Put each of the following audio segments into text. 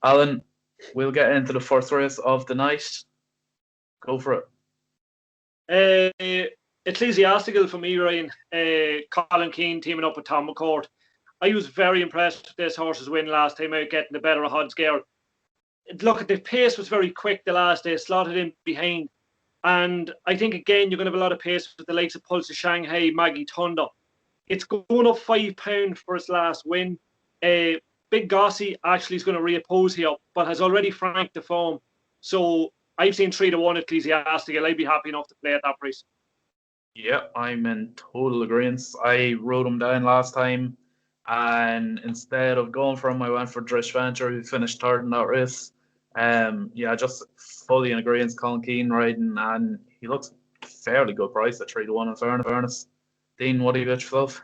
Alan, we'll get into the first race of the night. Go for it. Ecclesiastical for me, Ryan. Colin Keane teaming up with Tom McCourt. I was very impressed with this horse's win last time out, getting the better of Hod's Girl. Look, the pace was very quick the last day, slotted in behind. And I think, again, you're going to have a lot of pace with the likes of Pulse of Shanghai, Maggie Thunder. It's going up £5 for its last win. Big Gossie actually is going to reoppose here, but has already franked the form. So I've seen 3-1 Ecclesiastical. I'd be happy enough to play at that price. Yeah, I'm in total agreement. I wrote him down last time, and instead of going for him, I went for Drish Venture, who finished third in that race. Yeah, just fully in agreement. Colin Keane riding, and he looks fairly good price at 3-1 in fairness. Dean, what do you got yourself?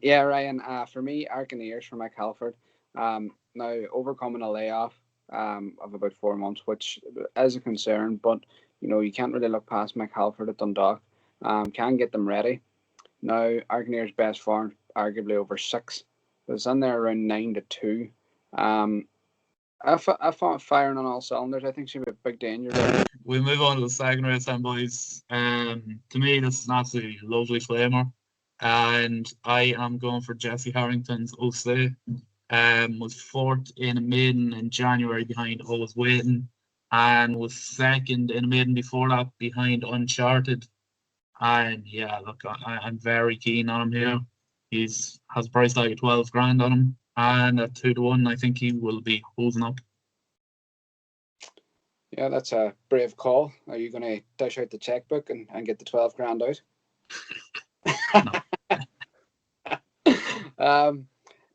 Yeah, Ryan. For me, Arcaneers for Mike Halford. Now overcoming a layoff of about 4 months, which is a concern, but you can't really look past Mike Halford at Dundalk. Can get them ready. Now Arcaneers' best form, arguably over 6. It's in there around 9-2. I thought firing on all cylinders. I think she'd be a big danger there. We move on to the second race then, boys. To me, this is an absolutely lovely flamer. And I am going for Jesse Harrington's Osei. Was fourth in a maiden in January behind Always Waiting, and was second in a maiden before that behind Uncharted. And yeah, look, I'm very keen on him here. Has a price tag of 12 grand on him, and at 2-1, I think he will be holding up. Yeah, that's a brave call. Are you going to dish out the checkbook and get the 12 grand out?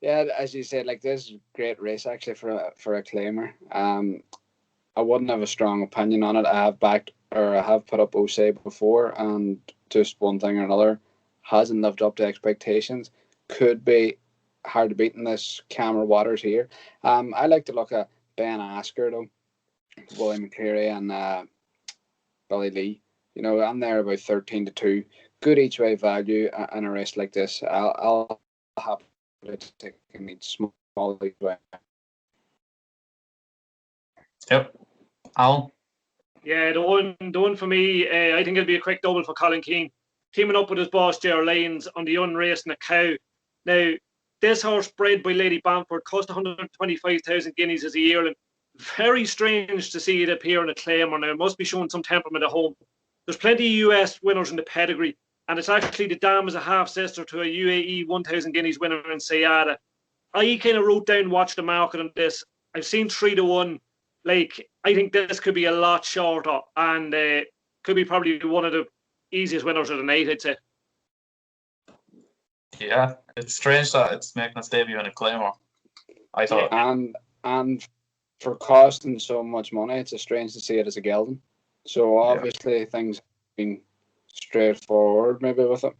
Yeah, as you said, like, this is a great race actually for a claimer. I wouldn't have a strong opinion on it. I have put up Osei before, and just one thing or another hasn't lived up to expectations. Could be hard to beat in this calmer waters here. I like to look at Ben Asker though, William McCleary and Billy Lee. I'm there about 13-2. Good each way value in a race like this. I'll have to take each small each way. Yep. Al? Yeah, the one for me, I think it'll be a quick double for Colin Keane. Teaming up with his boss, Gerald Lyons, on the unracing a cow. Now, this horse bred by Lady Bamford cost 125,000 guineas as a yearling. Very strange to see it appear in a claimer now. It must be showing some temperament at home. There's plenty of US winners in the pedigree, and it's actually the dam as a half-sister to a UAE 1,000 guineas winner in Sayada. I kind of wrote down, watch the market on this. I've seen 3-1. Like, I think this could be a lot shorter, and could be probably one of the easiest winners of the night, I'd say. Yeah, it's strange that it's making its debut in a claimer. I thought. And for costing so much money, it's strange to see it as a gelding. So obviously things have been straightforward maybe with it.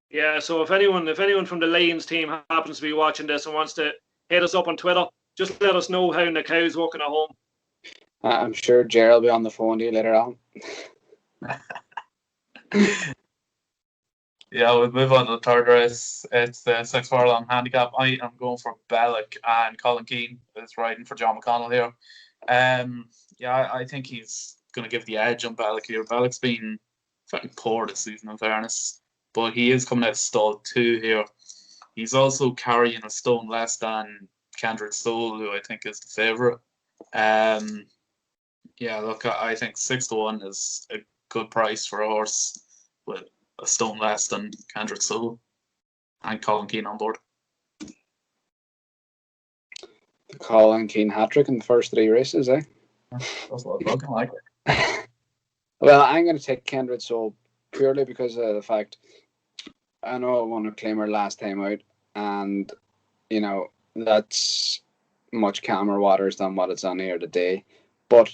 Yeah, so if anyone from the Lions team happens to be watching this and wants to hit us up on Twitter, just let us know how the cow's working at home. I'm sure Gerald will be on the phone to you later on. Yeah, we'll move on to the third race. It's the 6 furlong handicap. I am going for Bellick, and Colin Keane is riding for John McConnell here. Yeah, I think he's going to give the edge on Bellick here. Bellick's been very poor this season, in fairness, but he is coming out of stall 2 here. He's also carrying a stone less than Kendrick Soul, who I think is the favourite. Yeah, look, I think 6-1 is a good price for a horse with a stone less than Kendrick Soul, and Colin Keane on board. The Colin Keane hat-trick in the first 3 races, eh? That's what I'm looking like. Well, I'm going to take Kendrick Soul purely because of the fact I know I won a claimer last time out, and that's much calmer waters than what it's on here today. But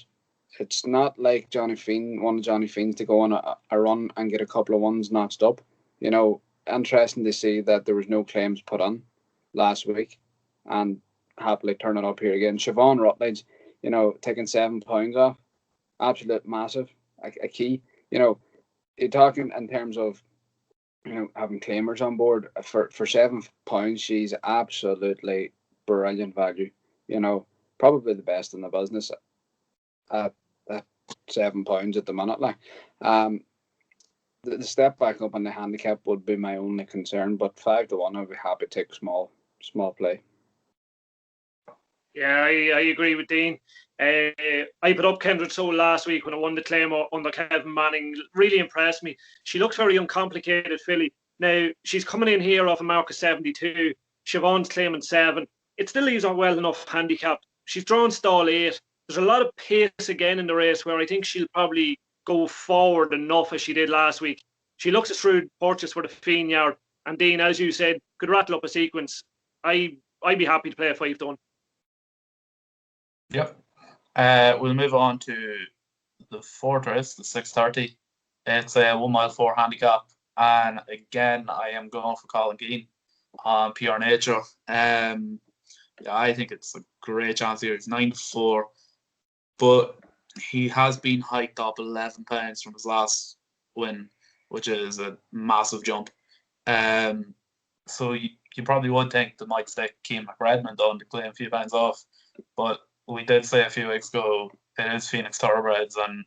it's not like one of Johnny Fiend's to go on a run and get a couple of ones notched up. Interesting to see that there was no claims put on last week, and happily turn it up here again. Siobhan Rutledge, taking £7 off, absolute massive, a key. You're talking in terms of having claimers on board for £7. She's absolutely brilliant value. Probably the best in the business at £7 at the minute. Like, the step back up on the handicap would be my only concern, but 5-1, I'd be happy to take small play. Yeah, I agree with Dean. I put up Kendrick Soul last week when I won the Claymore under Kevin Manning. Really impressed me. She looks very uncomplicated, filly. Now, she's coming in here off a mark of 72. Siobhan's claiming 7. It still leaves her well enough handicapped. She's drawn stall 8. There's a lot of pace again in the race where I think she'll probably go forward enough as she did last week. She looks a shrewd purchase for the Fiend Yard. And Dean, as you said, could rattle up a sequence. I'd be happy to play a 5-1. Yep. We'll move on to the fourth race, the 6:30. It's a 1 mile 4 handicap, and again I am going for Colin Keane on Pure Nature. Yeah, I think it's a great chance here. He's 9-4, but he has been hiked up 11 pounds from his last win, which is a massive jump. So you probably would think they might stick Keane McRedmond on to claim a few pounds off, but we did say a few weeks ago it is Phoenix Thoroughbreds and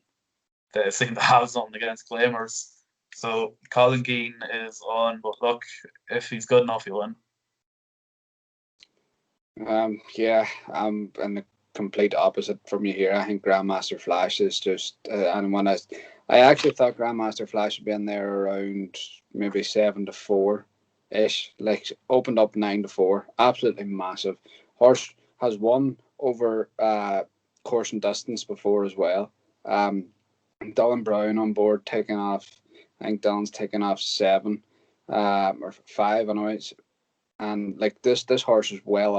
they seem to have something against claimers. So Colin Keane is on, but look, if he's good enough, he'll win. Yeah, I'm in the complete opposite from you here. I think Grandmaster Flash is just, and when I actually thought Grandmaster Flash would be in there around maybe 7-4 ish. Like, opened up 9-4, absolutely massive. Horse has won over course and distance before as well. Dylan Brown on board, taking off. I think Dylan's taken off 7 or 5 anyways. And like this horse is well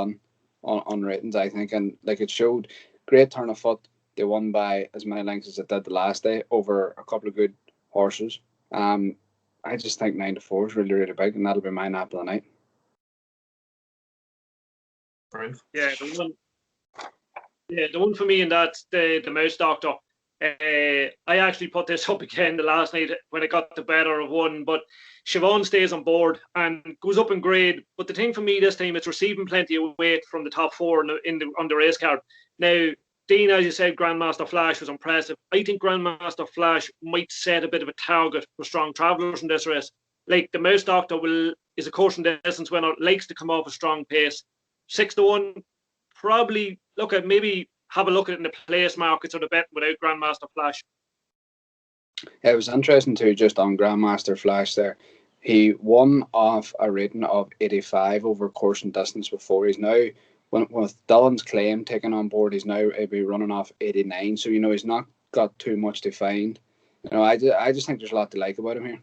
on ratings, I think, and like it showed great turn of foot. They won by as many lengths as it did the last day over a couple of good horses. I just think 9-4 is really, really big, and that'll be my nap of the night. Brave. Yeah, the one for me, and that's the Mouse Doctor. I actually put this up again the last night when I got the better of one, but Siobhan stays on board and goes up in grade. But the thing for me this time, it's receiving plenty of weight from the top 4 on the race card. Now, Dean, as you said, Grandmaster Flash was impressive. I think Grandmaster Flash might set a bit of a target for strong travellers in this race. Like, the Mouse Doctor is a course and distance winner, likes to come off a strong pace. 6-1, probably have a look at it in the place markets or the bet without Grandmaster Flash. It was interesting too, just on Grandmaster Flash there. He won off a rating of 85 over course and distance before. He's now, with Dylan's claim taken on board, he's now be running off 89. So, he's not got too much to find. I just think there's a lot to like about him here.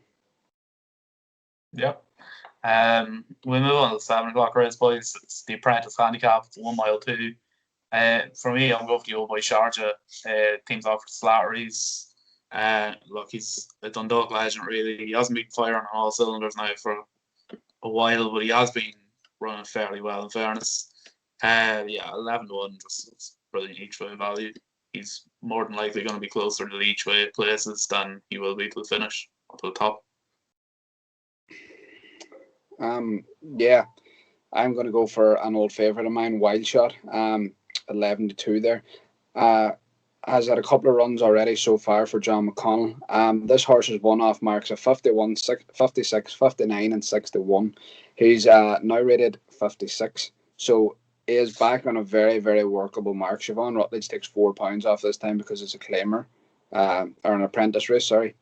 Yep. We move on to the 7 o'clock race, boys. It's the Apprentice handicap. It's 1 mile 2. For me, I'm going for the old boy Sharjah. Teams off for Slattery's. Look, he's a Dundalk legend, really. He hasn't been firing on all cylinders now for a while, but he has been running fairly well, in fairness. 11-1, just brilliant each way value. He's more than likely going to be closer to the each way places than he will be to the finish, to the top. Yeah, I'm going to go for an old favourite of mine, Wild Shot. 11-2 there. Has had a couple of runs already so far for John McConnell. This horse has won off marks of 51, 56, 59 and 61. He's now rated 56. So he is back on a very, very workable mark. Siobhan Rutledge takes £4 off this time because it's a claimer, or an apprentice race, sorry.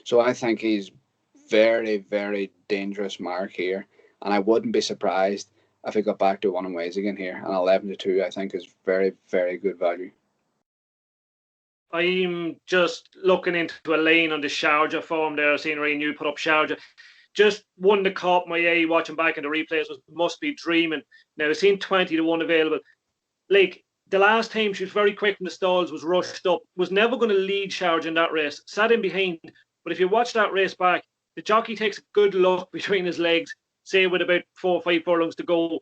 So I think he's very, very dangerous mark here. And I wouldn't be surprised if he got back to 1 ways again here. And 11-2, I think, is very, very good value. I'm just looking into a lane on the Sharjah form there, seeing Ray New put up Sharjah. Just one that caught my eye watching back in the replays was Must Be Dreaming. Now, I've seen 20-1 available. Like, the last time she was very quick in the stalls, was rushed up, was never going to lead Sharjah in that race, sat in behind. But if you watch that race back, the jockey takes a good look between his legs, say with about 4 or 5 furlongs to go.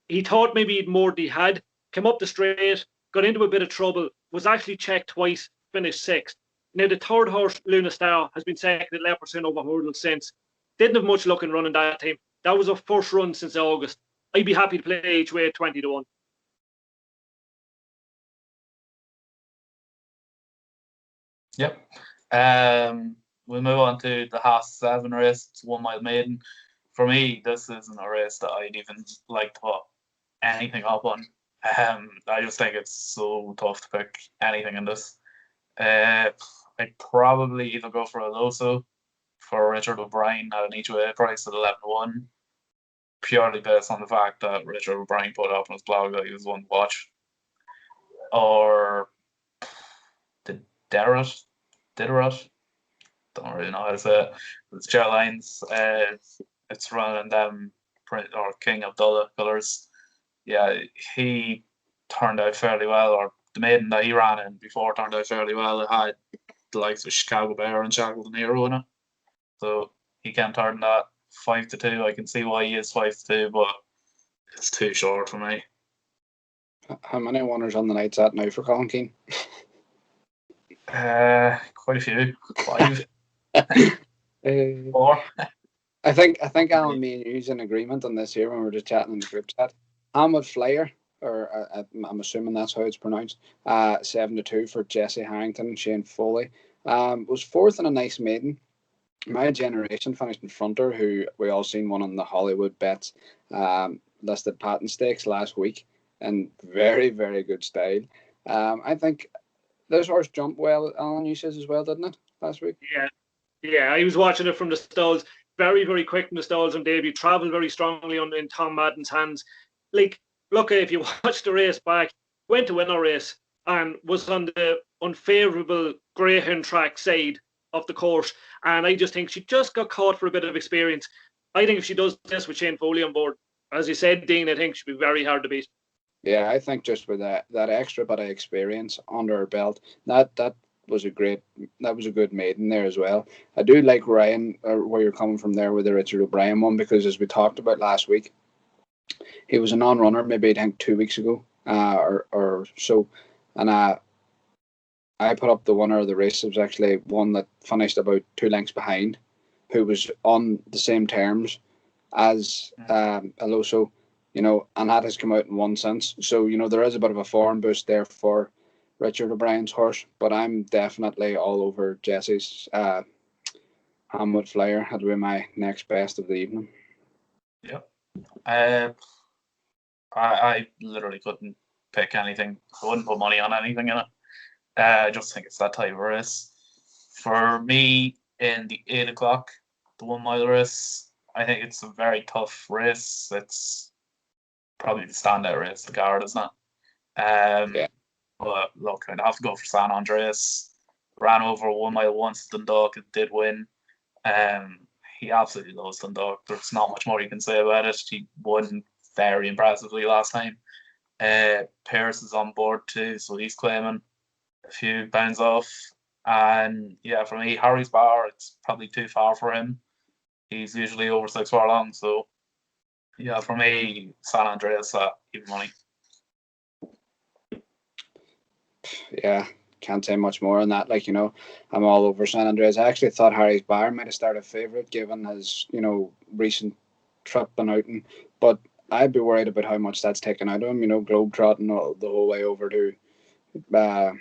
He thought maybe he'd more than he had, came up the straight, got into a bit of trouble, was actually checked twice, finished 6th. Now, the third horse, Luna Star, has been second at Leopardstown over hurdles since. Didn't have much luck in running that time. That was her first run since August. I'd be happy to play each way at 20-1. Yep. We'll move on to the half 7 race. It's 1 mile maiden. For me, this isn't a race that I'd even like to put anything up on. I just think it's so tough to pick anything in this. I'd probably either go for a Loso for Richard O'Brien at an each way price at 11-1, purely based on the fact that Richard O'Brien put up on his blog that he was one to watch. Or Diderot, don't really know how to say it. It's Geraldines. It's running them or King Abdullah colours. Yeah, he turned out fairly well, or the maiden that he ran in before turned out fairly well. It had the likes of Chicago Bear and Shackleton Hero in it, so he can turn that 5-2. I can see why he is 5-2, but it's too short for me. How many winners on the night's at now for Colin Keane? Quite a few. 5. 4. I think Alan, me and you's in agreement on this here when we were just chatting in the group chat. Hamwood Flyer, or I'm assuming that's how it's pronounced, 7-2 for Jesse Harrington and Shane Foley. Was fourth in a nice maiden. My generation finished in front of her, who we all seen one on the Hollywood Bets listed patent stakes last week in very, very good style. I think this horse jumped well, Alan, you says as well, didn't it, last week? Yeah, I was watching it from the stalls. Very, very quick in the stalls on debut. Travelled very strongly in Tom Madden's hands. Like, look, if you watch the race back, went to win a race and was on the unfavourable greyhound track side of the course. And I just think she just got caught for a bit of experience. I think if she does this with Shane Foley on board, as you said, Dean, I think she'll be very hard to beat. Yeah, I think just with that extra bit of experience under her belt, that was a good maiden there as well. I do like Ryan, where you're coming from there with the Richard O'Brien one, because as we talked about last week, he was a non-runner maybe I think 2 weeks ago or so, and I put up the winner of the race. It was actually one that finished about 2 lengths behind, who was on the same terms as Aloso, and that has come out in one since. So, there is a bit of a form boost there for Richard O'Brien's horse, but I'm definitely all over Jesse's Hamwood Flyer. That'll be my next best of the evening. Yep. I literally couldn't pick anything. I wouldn't put money on anything in it. I just think it's that type of race. For me, in the 8 o'clock, the 1 mile race, I think it's a very tough race. It's probably the standout race, the guard, isn't it? Yeah. But look, I'd have to go for San Andreas. Ran over 1 mile once at Dundalk and did win. He absolutely loves Dundalk. There's not much more you can say about it. He won very impressively last time. Pearce is on board too, so he's claiming a few pounds off. And yeah, for me, Harry's Bar, it's probably too far for him. He's usually over 6 furlong, so yeah, for me, San Andreas at even money. Yeah, can't say much more on that. I'm all over San Andreas. I actually thought Harry's Bar might have started favourite given his, recent trip and outing, but I'd be worried about how much that's taken out of him. Globetrotting the whole way over to Doha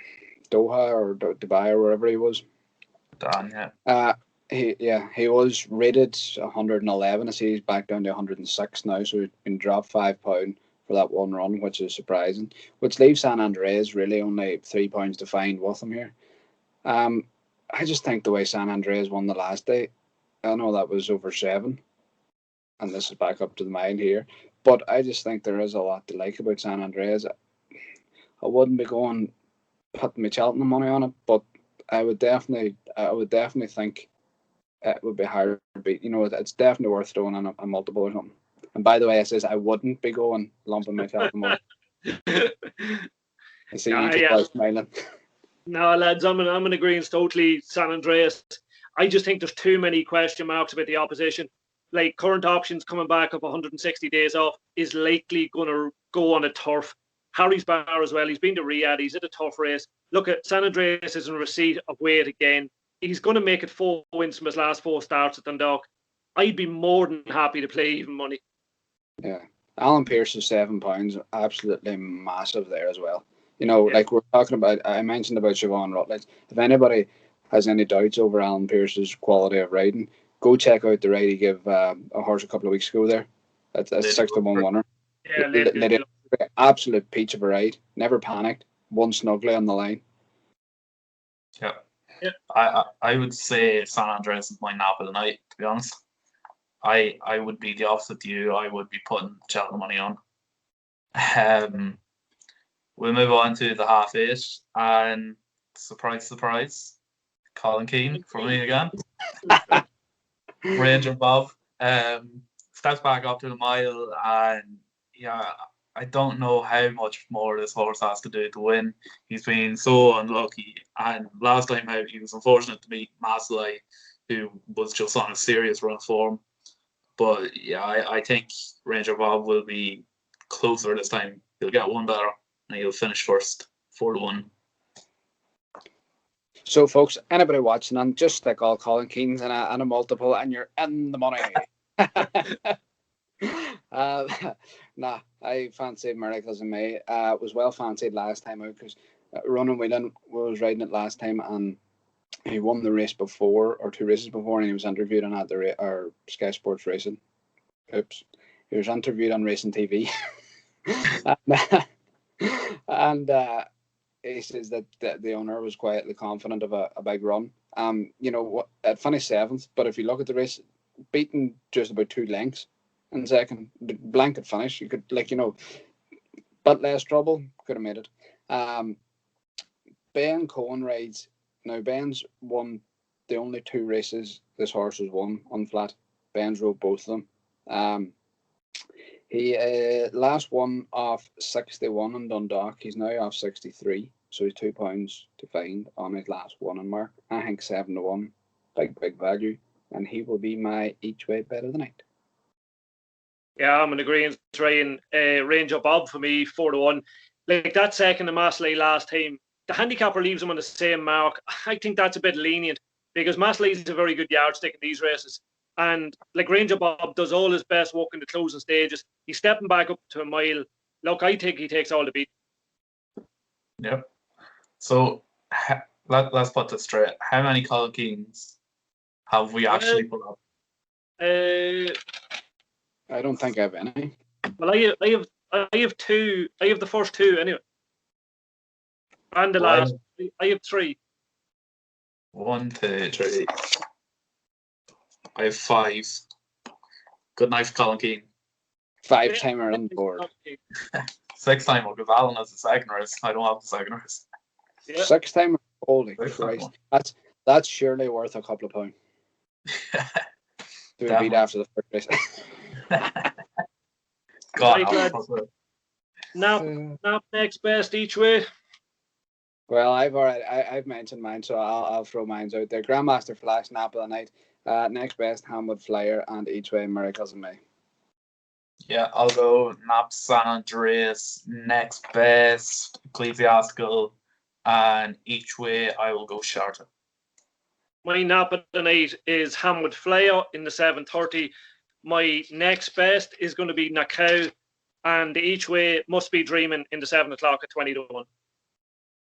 or Dubai or wherever he was. Done, yeah. He was rated 111. I see he's back down to 106 now, so he's been dropped £5 for that one run, which is surprising. Which leaves San Andreas really only £3 to find with him here. I just think the way San Andreas won the last day, I know that was over 7, and this is back up to the mile here, but I just think there is a lot to like about San Andreas. I wouldn't be going putting my Cheltenham money on it, but I would definitely think it would be hard to beat. It's definitely worth throwing on a multiple or something. And by the way, I says I wouldn't be going lumping my Cheltenham money. I see you two smiling. No, lads, I'm in agreement totally. San Andreas. I just think there's too many question marks about the opposition. Like, current options coming back up 160 days off is likely going to go on a turf. Harry's Bar as well. He's been to Riyadh. He's at a tough race. Look at San Andreas is in receipt of weight again. He's going to make it 4 wins from his last 4 starts at Dundalk. I'd be more than happy to play even money. Yeah, Alan Pearce is £7, absolutely massive there as well. You know, Yeah. like we're talking about, I mentioned about Siobhan Rutledge. If anybody has any doubts over Alan Pearce's quality of riding, go check out the ride he gave a horse a couple of weeks ago there. That's a 6-1 winner. Yeah, Lady Absolute peach of a ride. Never panicked. Won snugly on the line. Yeah. Yeah. I would say San Andreas is my nap of the night, to be honest. I would be the opposite to you. I would be putting Cheltenham money on. We'll move on to the half 8, and surprise, surprise, Colin Keane for me again. Ranger Bob steps back up to the mile, and yeah, I don't know how much more this horse has to do to win. He's been so unlucky, and last time out he was unfortunate to meet Masley, who was just on a serious run of form. But yeah, I think Ranger Bob will be closer this time. He'll get one better and he'll finish first, 4-1. So, folks, anybody watching, and just stick all Colin Keane's and a multiple, and you're in the money. Nah, I fancied Miracles in May. It was well fancied last time out because Ronan Whelan was riding it last time, and he won the race before, or 2 races before, and he was interviewed on our Sky Sports Racing. Oops, he was interviewed on Racing TV, and he says that the owner was quietly confident of a big run. You know what? At finished 7th, but if you look at the race, beaten just about 2 lengths in second, blanket finish. You could but less trouble could have made it. Ben Cohen rides. Now, Ben's won the only 2 races this horse has won on flat. Ben's rode both of them. He last won off 61 in Dundalk. He's now off 63, so he's £2 to find on his last winning mark. I think 7-1, big value, and he will be my each way bet of the night. Yeah, I'm in agreement. Trying Ranger Bob for me 4-1. Like that second to Masley last time, the handicapper leaves him on the same mark. I think that's a bit lenient because Masley's a very good yardstick in these races. And like Ranger Bob does all his best work in the closing stages. He's stepping back up to a mile. Look, I think he takes all the beat. Yep. So let's put this straight. How many Colin Keanes have we actually put up? I don't think I have any. Well, I have 2. I have the first 2 anyway. And the last. I have 3. 1, 2, 3. I have 5. Good night for Colin Keane. 5-timer on board. 6-timer because Alan has the second race. I don't have the second race. Yeah. 6-timer. Holy Christ! That's surely worth a couple of pounds. To be beat after the first race. God, Nap next best each way. Well, I've mentioned mine, so I'll throw mine out there. Grandmaster Flash, nap of the night. Next best, Hamwood Flyer, and each way, Miracles in May. Yeah, I'll go Nap San Andreas, next best, Ecclesiastical, and each way I will go Sharta. My nap of the night is Hamwood Flyer in the 7:30. My next best is going to be Nakau, and each way Must Be Dreaming in the 7 o'clock at 20-1.